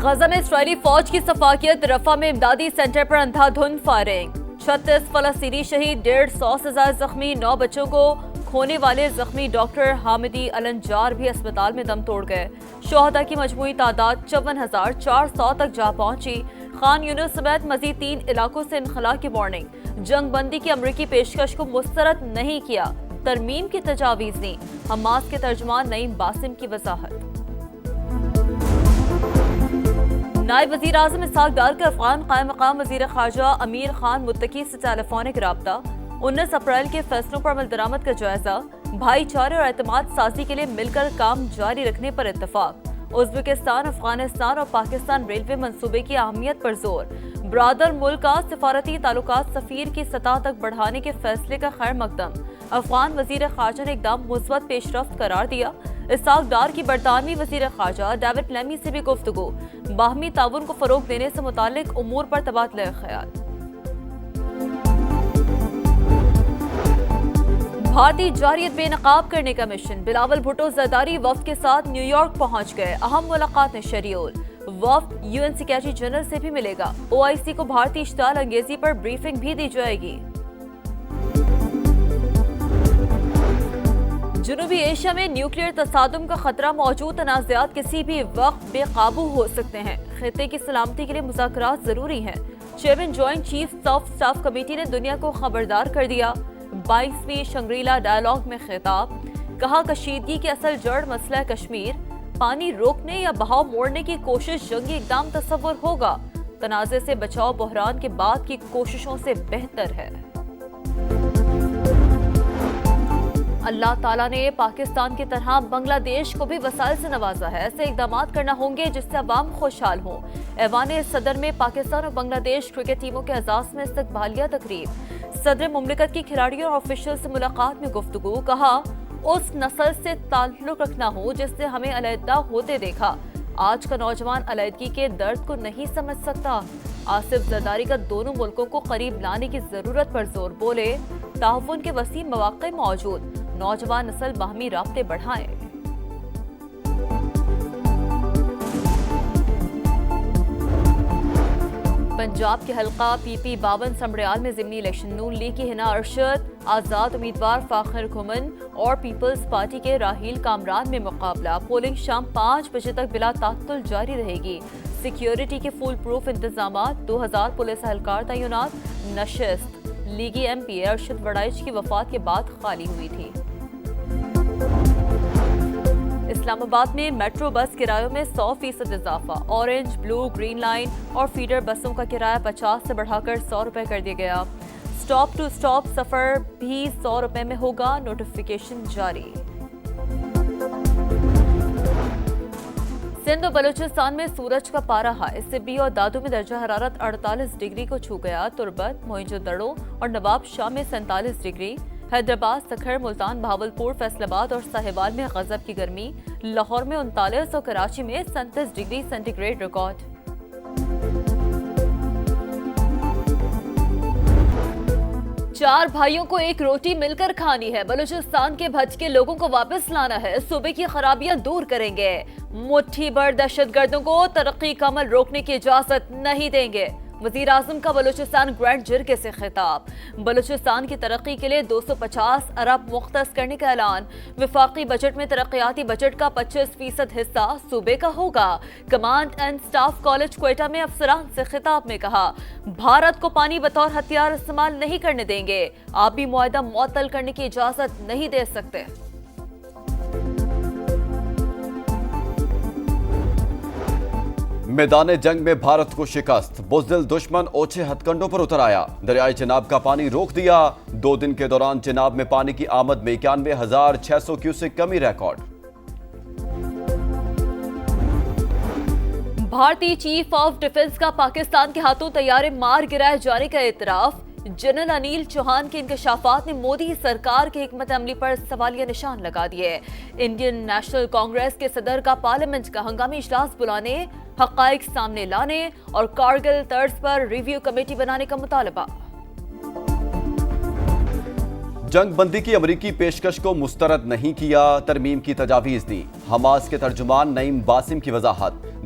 غزہ میں اسرائیلی فوج کی سفاکیت، رفح میں امدادی سینٹر پر اندھادھند فائرنگ، 36 فلسطینی شہید، 150 سے زائد زخمی، 9 بچوں کو کھونے والے زخمی ڈاکٹر حامدی النجار بھی اسپتال میں دم توڑ گئے۔ شہداء کی مجموعی تعداد 54,400 تک جا پہنچی۔ خان یونس سمیت مزید 3 علاقوں سے انخلا کی وارننگ، جنگ بندی کی امریکی پیشکش کو مسترد نہیں کیا، ترمیم کی تجاویز دی۔ حماس کے ترجمان نعیم باسم کی وضاحت۔ نائب وزیر اعظم اسحاق ڈار کا افغان قائم مقام وزیر خارجہ امیر خان متقی سے ٹیلیفونک رابطہ، 19 اپریل کے فیصلوں پر عمل درآمد کا جائزہ، بھائی چارے اور اعتماد سازی کے لیے مل کر کام جاری رکھنے پر اتفاق، ازبکستان، افغانستان اور پاکستان ریلوے منصوبے کی اہمیت پر زور، برادر ملک کا سفارتی تعلقات سفیر کی سطح تک بڑھانے کے فیصلے کا خیر مقدم، افغان وزیر خارجہ نے اقدام مثبت پیش رفت قرار دیا۔ اسحاق ڈار کی برطانوی وزیر خارجہ ڈیوڈ لیمی سے بھی گفتگو، باہمی تعاون کو فروغ دینے سے متعلق امور پر تبادلہ خیال۔ بھارتی جارحیت بے نقاب کرنے کا مشن، بلاول بھٹو زرداری وفد کے ساتھ نیو یارک پہنچ گئے، اہم ملاقاتیں شیڈول، وفد یو این سیکریٹری جنرل سے بھی ملے گا، او آئی سی کو بھارتی اشتعال انگیزی پر بریفنگ بھی دی جائے گی۔ جنوبی ایشیا میں نیوکلیئر تصادم کا خطرہ موجود، تنازعات کسی بھی وقت بے قابو ہو سکتے ہیں، خطے کی سلامتی کے لیے مذاکرات ضروری ہیں، chairman joint chief of staff committee نے دنیا کو خبردار کر دیا۔ 22ویں شنگریلا ڈائیلاگ میں خطاب، کہا کشیدگی کی اصل جڑ مسئلہ کشمیر، پانی روکنے یا بہاؤ موڑنے کی کوشش جنگی اقدام تصور ہوگا، تنازع سے بچاؤ بحران کے بعد کی کوششوں سے بہتر ہے۔ اللہ تعالیٰ نے پاکستان کی طرح بنگلہ دیش کو بھی وسائل سے نوازا ہے، ایسے اقدامات کرنا ہوں گے جس سے عوام خوشحال ہوں۔ ایوان صدر میں پاکستان اور بنگلہ دیش کرکٹ ٹیموں کے اعزاز میں استقبالیہ تقریب، صدر مملکت کی کھلاڑیوں اور آفیشل سے ملاقات میں گفتگو، کہا اس نسل سے تعلق رکھنا ہو جس سے ہمیں علیحدہ ہوتے دیکھا، آج کا نوجوان علیحدگی کے درد کو نہیں سمجھ سکتا۔ آصف زرداری کا دونوں ملکوں کو قریب لانے کی ضرورت پر زور، بولے تعاون کے وسیع مواقع موجود، نوجوان نسل باہمی رابطے بڑھائیں۔ پنجاب کے حلقہ پی پی 52 سمڑیال میں ضمنی الیکشن، نون لیگ کی ہنا ارشد آزاد امیدوار فاخر گھمن اور پیپلز پارٹی کے راہیل کامران میں مقابلہ، پولنگ شام 5 بجے تک بلا تعطل جاری رہے گی، سیکیورٹی کے فول پروف انتظامات، 2000 پولیس اہلکار تعینات۔ نشست لیگی ایم پی ارشد وڑائچ کی وفات کے بعد خالی ہوئی تھی۔ اسلام آباد میں میٹرو بس کرایوں میں 100% اضافہ، اورنج، بلو، گرین لائن اور فیڈر بسوں کا کرایہ 50 سے بڑھا کر 100 روپے کر دیا گیا، سٹاپ ٹو سٹاپ سفر بھی 100 روپے میں ہوگا، نوٹیفیکیشن جاری۔ سندھ و بلوچستان میں سورج کا پارہ ہائی، سبی اور دادو میں درجہ حرارت 48 ڈگری کو چھو گیا، تربت، موئنجو دڑو اور نواب شاہ میں 47 ڈگری، حیدرآباد، سکھر، ملتان، بہاولپور، فیصل آباد اور ساہیوال میں غضب کی گرمی، لاہور میں 39 اور کراچی میں 37 ڈگری سینٹی گریڈ ریکارڈ۔ چار بھائیوں کو ایک روٹی مل کر کھانی ہے، بلوچستان کے بھٹکے لوگوں کو واپس لانا ہے، صوبے کی خرابیاں دور کریں گے، مٹھی بھر دہشت گردوں کو ترقی کا عمل روکنے کی اجازت نہیں دیں گے، وزیر اعظم کا بلوچستان گرینڈ جرگے سے خطاب، بلوچستان کی ترقی کے لیے 250 ارب مختص کرنے کا اعلان، وفاقی بجٹ میں ترقیاتی بجٹ کا 25% حصہ صوبے کا ہوگا، command and staff college Quetta میں افسران سے خطاب میں کہا بھارت کو پانی بطور ہتھیار استعمال نہیں کرنے دیں گے، آبی معاہدہ معطل کرنے کی اجازت نہیں دے سکتے۔ میدان جنگ میں بھارت کو شکست، بزدل دشمن اوچھے ہتھ کنڈوں پر اتر آیا، دریائے چناب کا پانی روک دیا، 2 دن کے دوران چناب میں پانی کی آمد میں 91,600 کیوسک کمی ریکارڈ۔ بھارتی چیف آف ڈیفنس کا پاکستان کے ہاتھوں طیارے مار گرائے جانے کا اعتراف، جنرل انیل چوہان کے انکشافات نے مودی سرکار کی حکمت عملی پر سوالیہ نشان لگا دیے، انڈین نیشنل کانگریس کے صدر کا پارلیمنٹ کا ہنگامی اجلاس بلانے، حقائق سامنے لانے اور کارگل طرز پر ریویو کمیٹی بنانے کا مطالبہ۔ جنگ بندی کی امریکی پیشکش کو مسترد نہیں کیا، ترمیم کی تجاویز دی، حماس کے ترجمان نعیم باسم کی وضاحت،